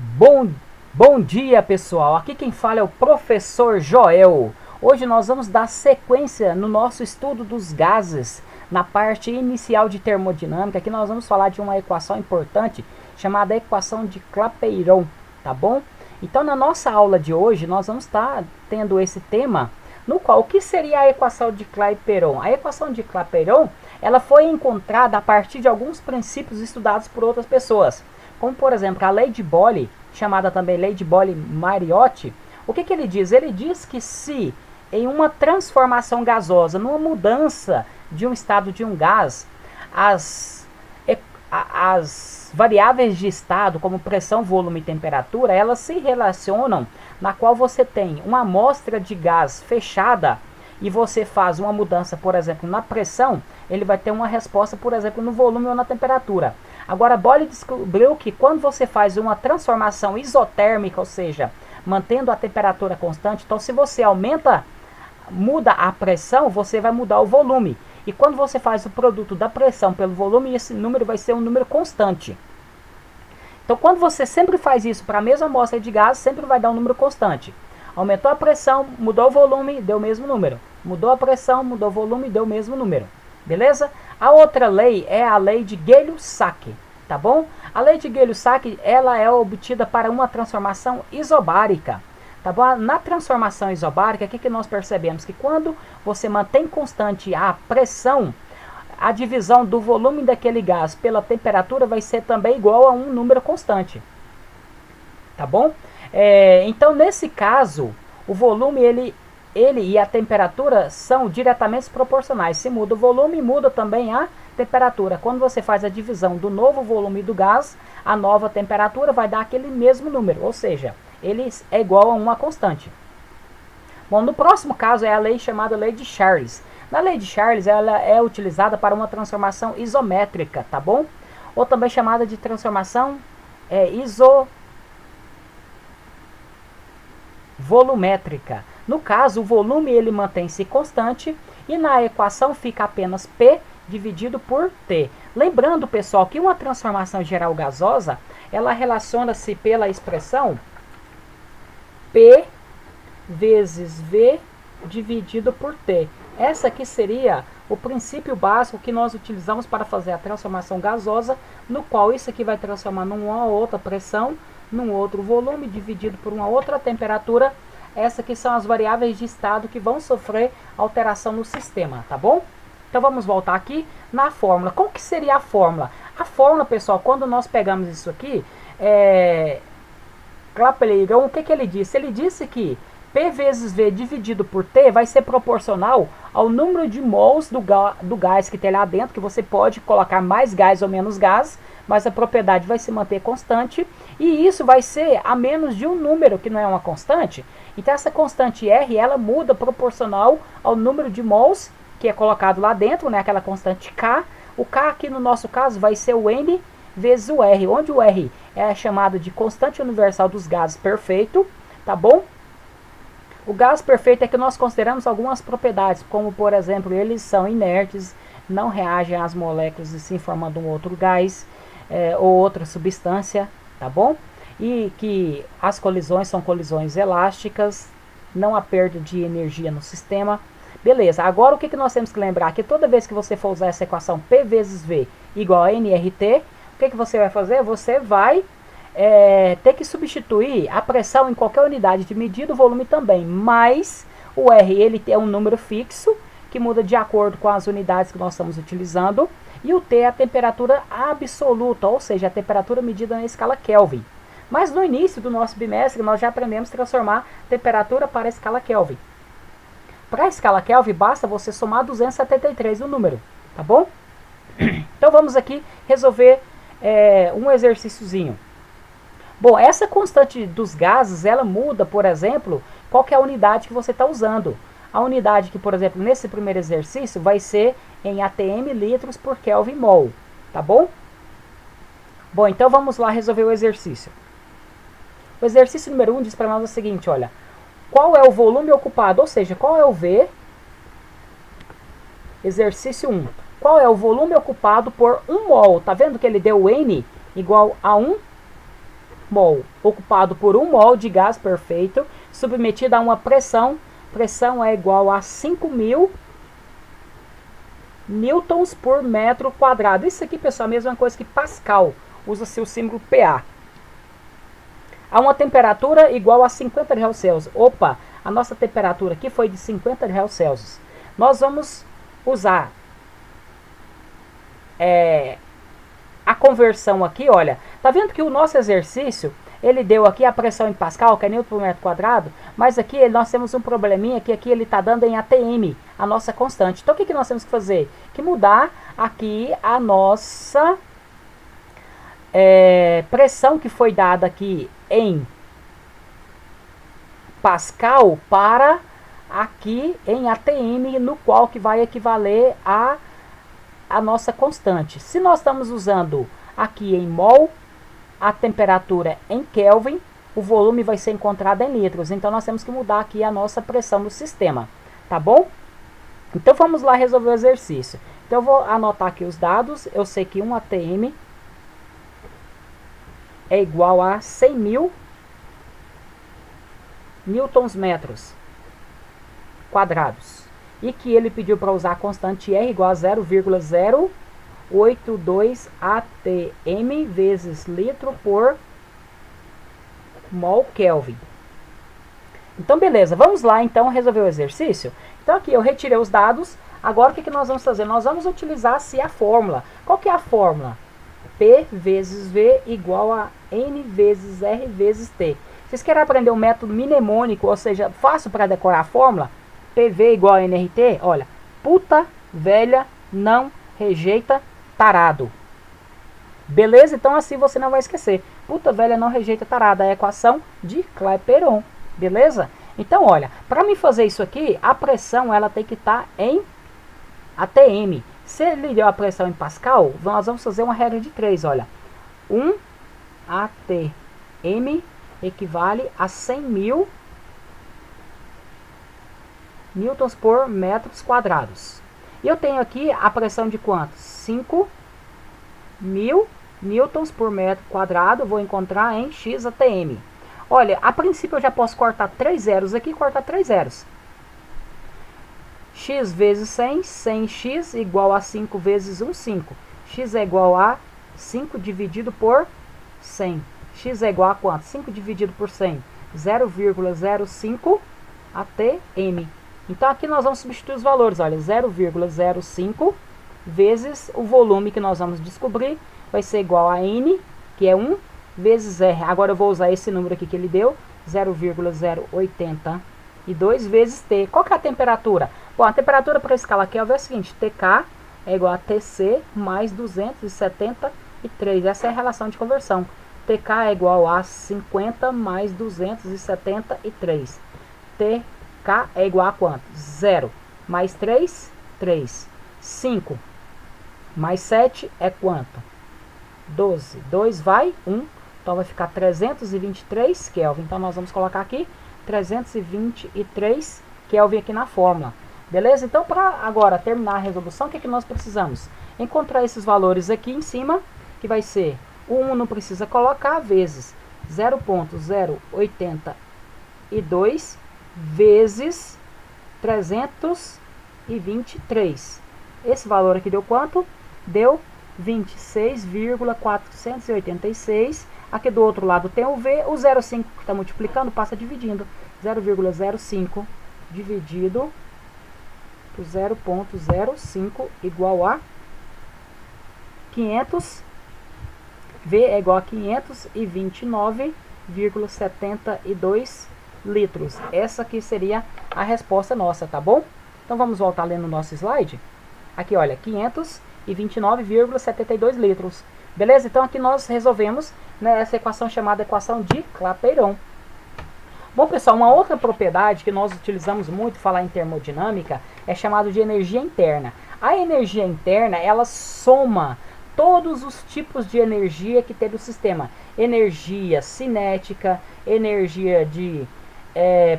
Bom, bom dia, pessoal. Aqui quem fala é o professor Joel. Hoje nós vamos dar sequência no nosso estudo dos gases, na parte inicial de termodinâmica. Aqui nós vamos falar de uma equação importante chamada equação de Clapeyron, tá bom? Então, na nossa aula de hoje, nós vamos estar tendo esse tema, no qual, o que seria a equação de Clapeyron? A equação de Clapeyron, ela foi encontrada a partir de alguns princípios estudados por outras pessoas, como por exemplo a lei de Boole, chamada também lei de Boole-Mariotti. O que ele diz? Ele diz que se em uma transformação gasosa, numa mudança de um estado de um gás, as variáveis de estado, como pressão, volume e temperatura, elas se relacionam, na qual você tem uma amostra de gás fechada e você faz uma mudança, por exemplo, na pressão, ele vai ter uma resposta, por exemplo, no volume ou na temperatura. Agora, Boole descobriu que quando você faz uma transformação isotérmica, ou seja, mantendo a temperatura constante, então se você muda a pressão, você vai mudar o volume. E quando você faz o produto da pressão pelo volume, esse número vai ser um número constante. Então, quando você sempre faz isso para a mesma amostra de gás, sempre vai dar um número constante. Aumentou a pressão, mudou o volume, deu o mesmo número. Mudou a pressão, mudou o volume, deu o mesmo número. Beleza? A outra lei é a lei de Gay-Lussac, tá bom? A lei de Gay-Lussac, ela é obtida para uma transformação isobárica, tá bom? Na transformação isobárica, o que nós percebemos? Que quando você mantém constante a pressão, a divisão do volume daquele gás pela temperatura vai ser também igual a um número constante, tá bom? Então, nesse caso, o volume, ele e a temperatura são diretamente proporcionais. Se muda o volume, muda também a temperatura. Quando você faz a divisão do novo volume do gás, a nova temperatura vai dar aquele mesmo número, ou seja, ele é igual a uma constante. Bom, no próximo caso é a lei chamada lei de Charles. Na lei de Charles, ela é utilizada para uma transformação isométrica, tá bom? Ou também chamada de transformação isovolumétrica. No caso, o volume ele mantém-se constante e na equação fica apenas P dividido por T. Lembrando, pessoal, que uma transformação geral gasosa, ela relaciona-se pela expressão P vezes V dividido por T. Essa aqui seria o princípio básico que nós utilizamos para fazer a transformação gasosa, no qual isso aqui vai transformar numa outra pressão, num outro volume dividido por uma outra temperatura. Essas aqui são as variáveis de estado que vão sofrer alteração no sistema, tá bom? Então vamos voltar aqui na fórmula. Qual que seria a fórmula? A fórmula, pessoal, quando nós pegamos isso aqui, Clapeyron, o que ele disse? Ele disse que P vezes V dividido por T vai ser proporcional ao número de mols do gás que tem lá dentro, que você pode colocar mais gás ou menos gás, mas a propriedade vai se manter constante, e isso vai ser a menos de um número, que não é uma constante. Então essa constante R, ela muda proporcional ao número de mols que é colocado lá dentro, né, aquela constante K. O K aqui no nosso caso vai ser o N vezes o R, onde o R é chamado de constante universal dos gases perfeito, tá bom? O gás perfeito é que nós consideramos algumas propriedades, como por exemplo, eles são inertes, não reagem às moléculas e se formando um outro gás ou outra substância, tá bom? E que as colisões são colisões elásticas, não há perda de energia no sistema. Beleza, agora o que nós temos que lembrar? Que toda vez que você for usar essa equação P vezes V igual a NRT, o que você vai fazer? Você vai ter que substituir a pressão em qualquer unidade de medida, o volume também, mas o R ele é um número fixo que muda de acordo com as unidades que nós estamos utilizando, e o T é a temperatura absoluta, ou seja, a temperatura medida na escala Kelvin. Mas no início do nosso bimestre nós já aprendemos a transformar temperatura para a escala Kelvin. Para a escala Kelvin basta você somar 273 no número, tá bom? Então vamos aqui resolver um exercíciozinho. Bom, essa constante dos gases, ela muda, por exemplo, qual que é a unidade que você está usando. A unidade que, por exemplo, nesse primeiro exercício vai ser em ATM litros por Kelvin mol, tá bom? Bom, então vamos lá resolver o exercício. O exercício número 1 diz para nós o seguinte, olha, qual é o volume ocupado, ou seja, qual é o V? Exercício 1. Qual é o volume ocupado por 1 mol? Tá vendo que ele deu N igual a 1 mol ocupado por 1 mol de gás perfeito, submetido a uma pressão. Pressão é igual a 5.000 newtons por metro quadrado. Isso aqui, pessoal, é a mesma coisa que Pascal. Usa-se o símbolo PA. A uma temperatura igual a 50 graus Celsius. Opa, a nossa temperatura aqui foi de 50 graus Celsius. Nós vamos usar a conversão aqui, olha. Tá vendo que o nosso exercício, ele deu aqui a pressão em Pascal, que é Newton por metro quadrado, mas aqui nós temos um probleminha que aqui ele está dando em ATM, a nossa constante. Então o que nós temos que fazer? Que mudar aqui a nossa pressão que foi dada aqui em Pascal para aqui em ATM, no qual que vai equivaler a nossa constante. Se nós estamos usando aqui em mol, a temperatura em Kelvin, o volume vai ser encontrado em litros. Então nós temos que mudar aqui a nossa pressão do sistema, tá bom? Então vamos lá resolver o exercício. Então eu vou anotar aqui os dados. Eu sei que 1 ATM é igual a 100.000 newtons metros quadrados. E que ele pediu para usar a constante R igual a 0,082 ATM vezes litro por mol Kelvin. Então, beleza. Vamos lá, então, resolver o exercício. Então, aqui eu retirei os dados. Agora, o que nós vamos fazer? Nós vamos utilizar-se a fórmula. Qual que é a fórmula? P vezes V igual a N vezes R vezes T. Vocês querem aprender um método mnemônico, ou seja, fácil para decorar a fórmula? PV igual a NRT, olha, puta velha não rejeita tarado. Beleza? Então assim você não vai esquecer. Puta velha não rejeita tarado, a equação de Clapeyron. Beleza? Então olha, para me fazer isso aqui, a pressão ela tem que estar em ATM. Se ele deu a pressão em Pascal, nós vamos fazer uma regra de 3, olha. 1 ATM equivale a 100.000 newtons por metros quadrados. E eu tenho aqui a pressão de quanto? 5.000 newtons por metro quadrado. Vou encontrar em X ATM. Olha, a princípio eu já posso cortar 3 zeros aqui e cortar 3 zeros. X vezes 100, 100x igual a 5 vezes 1, 5. X é igual a 5 dividido por 100. X é igual a quanto? 5 dividido por 100. 0,05 ATM. Então aqui nós vamos substituir os valores, olha, 0,05 vezes o volume que nós vamos descobrir, vai ser igual a N, que é 1, vezes R. Agora eu vou usar esse número aqui que ele deu, 0,082 vezes T. Qual que é a temperatura? Bom, a temperatura para a escala Kelvin é a seguinte, TK é igual a TC mais 273. Essa é a relação de conversão. TK é igual a 50 mais 273. TK é igual a quanto? 0 mais 3, 3. 5 mais 7 é quanto? 12. 2 vai 1. Então vai ficar 323 Kelvin. Então nós vamos colocar aqui 323 Kelvin aqui na fórmula. Beleza? Então para agora terminar a resolução, o que nós precisamos? Encontrar esses valores aqui em cima, que vai ser o 1 não precisa colocar, vezes 0,082 vezes 323. Esse valor aqui deu quanto? Deu 26,486. Aqui do outro lado tem o V. O 0,5 que está multiplicando passa dividindo. 0,05 dividido por 0,05 igual a 500. V é igual a 529,72 litros. Essa aqui seria a resposta nossa, tá bom? Então vamos voltar lendo o nosso slide. Aqui, olha, 529,72 litros. Beleza? Então aqui nós resolvemos, né, essa equação chamada equação de Clapeyron. Bom, pessoal, uma outra propriedade que nós utilizamos muito falar em termodinâmica é chamado de energia interna. A energia interna, ela soma todos os tipos de energia que tem no sistema. Energia cinética, energia de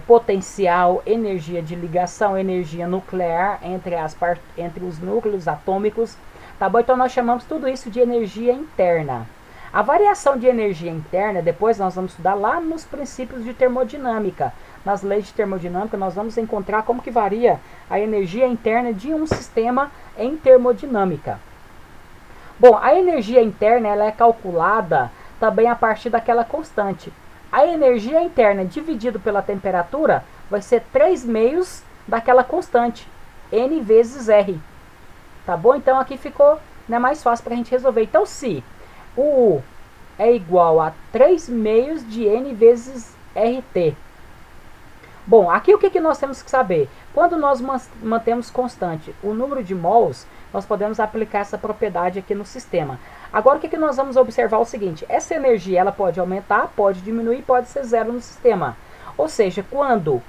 potencial, energia de ligação, energia nuclear entre os núcleos atômicos. Tá bom? Então nós chamamos tudo isso de energia interna. A variação de energia interna, depois nós vamos estudar lá nos princípios de termodinâmica. Nas leis de termodinâmica nós vamos encontrar como que varia a energia interna de um sistema em termodinâmica. Bom, a energia interna ela é calculada também a partir daquela constante. A energia interna dividido pela temperatura vai ser 3 meios daquela constante, N vezes R. Tá bom? Então aqui ficou, né, mais fácil para a gente resolver. Então se o U é igual a 3 meios de N vezes RT. Bom, aqui o que nós temos que saber? Quando nós mantemos constante o número de mols, nós podemos aplicar essa propriedade aqui no sistema. Agora o que nós vamos observar é o seguinte, essa energia ela pode aumentar, pode diminuir, pode ser zero no sistema. Ou seja, quando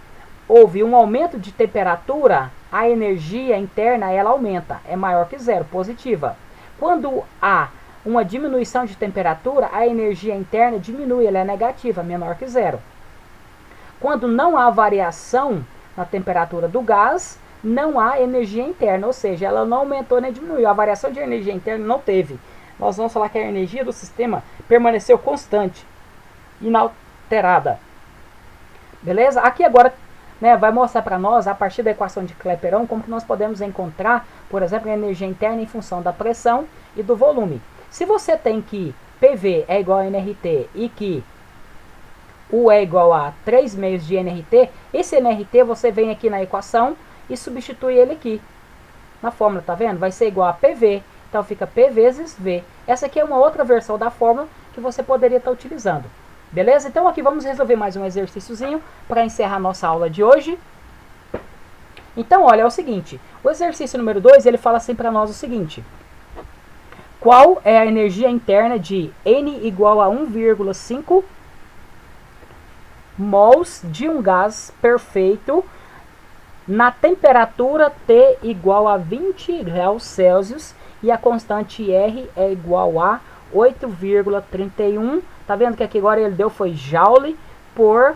houve um aumento de temperatura, a energia interna ela aumenta, é maior que zero, positiva. Quando há uma diminuição de temperatura, a energia interna diminui, ela é negativa, menor que zero. Quando não há variação na temperatura do gás, não há energia interna, ou seja, ela não aumentou nem diminuiu. A variação de energia interna não teve. Nós vamos falar que a energia do sistema permaneceu constante, inalterada. Beleza? Aqui agora, né, vai mostrar para nós, a partir da equação de Clapeyron, como que nós podemos encontrar, por exemplo, a energia interna em função da pressão e do volume. Se você tem que PV é igual a nRT e que U é igual a 3 meios de nRT, esse nRT você vem aqui na equação e substitui ele aqui na fórmula, tá vendo? Vai ser igual a PV, então fica P vezes V. Essa aqui é uma outra versão da fórmula que você poderia estar utilizando. Beleza? Então aqui vamos resolver mais um exercíciozinho para encerrar nossa aula de hoje. Então, olha, é o seguinte, o exercício número 2, ele fala assim para nós o seguinte: qual é a energia interna de N igual a 1,5 mols de um gás perfeito na temperatura T igual a 20 graus Celsius e a constante R é igual a 8,31. Tá vendo que aqui agora ele deu foi Joule por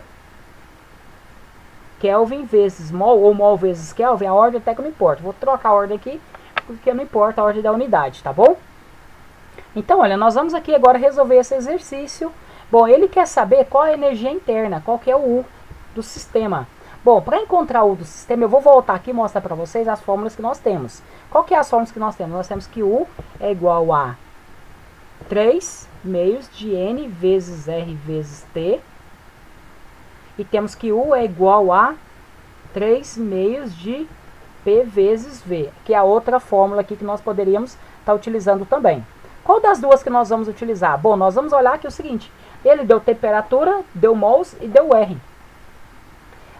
Kelvin vezes mol, ou mol vezes Kelvin, a ordem até que não importa. Vou trocar a ordem aqui, porque não importa a ordem da unidade, tá bom? Então, olha, nós vamos aqui agora resolver esse exercício. Bom, ele quer saber qual é a energia interna, qual que é o U do sistema. Bom, para encontrar o U do sistema, eu vou voltar aqui e mostrar para vocês as fórmulas que nós temos. Qual que é as fórmulas que nós temos? Nós temos que U é igual a 3 meios de N vezes R vezes T. E temos que U é igual a 3 meios de P vezes V, que é a outra fórmula aqui que nós poderíamos estar utilizando também. Qual das duas que nós vamos utilizar? Bom, nós vamos olhar aqui o seguinte, ele deu temperatura, deu mols e deu R.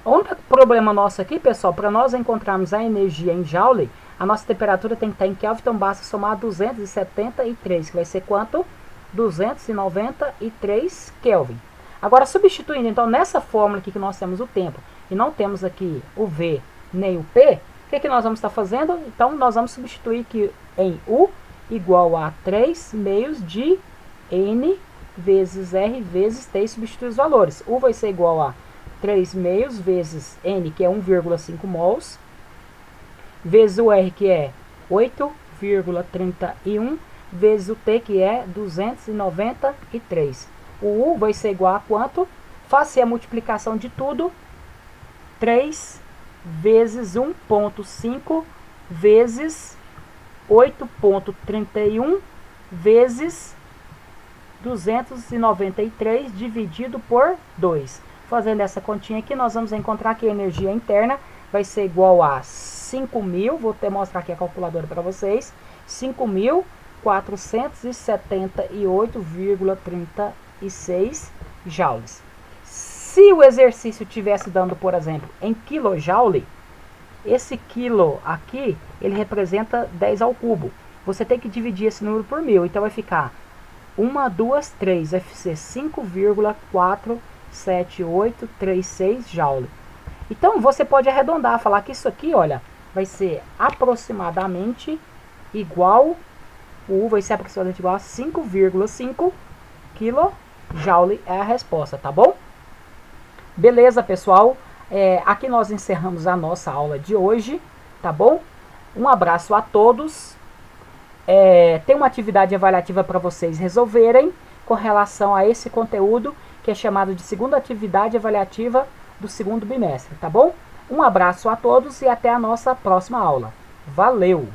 O único problema nosso aqui, pessoal, para nós encontrarmos a energia em Joule, a nossa temperatura tem que estar em Kelvin, então basta somar 273, que vai ser quanto? 293 Kelvin. Agora, substituindo, então, nessa fórmula aqui que nós temos o tempo, e não temos aqui o V nem o P, o que nós vamos estar fazendo? Então, nós vamos substituir aqui em U igual a 3 meios de N vezes R vezes T e substituir os valores. U vai ser igual a 3 meios vezes N, que é 1,5 mols, vezes o R, que é 8,31, vezes o T, que é 293. O U vai ser igual a quanto? Faça a multiplicação de tudo. 3 vezes 1,5 vezes 8,31 vezes 293 dividido por 2. Fazendo essa continha aqui, nós vamos encontrar que a energia interna vai ser igual a 5.000, vou até mostrar aqui a calculadora para vocês, 5.478,36 joules. Se o exercício tivesse dando, por exemplo, em kilojoule, esse quilo aqui, ele representa 10 ao cubo. Você tem que dividir esse número por 1000, então vai ficar 1, 2, 3, vai ser 5,47836 joule. Então, você pode arredondar, falar que isso aqui, olha, vai ser aproximadamente igual, o U vai ser aproximadamente igual a 5,5 kJ é a resposta, tá bom? Beleza, pessoal? Aqui nós encerramos a nossa aula de hoje, tá bom? Um abraço a todos. Tem uma atividade avaliativa para vocês resolverem. com relação a esse conteúdo que é chamado de segunda atividade avaliativa do segundo bimestre, tá bom? Um abraço a todos e até a nossa próxima aula. Valeu!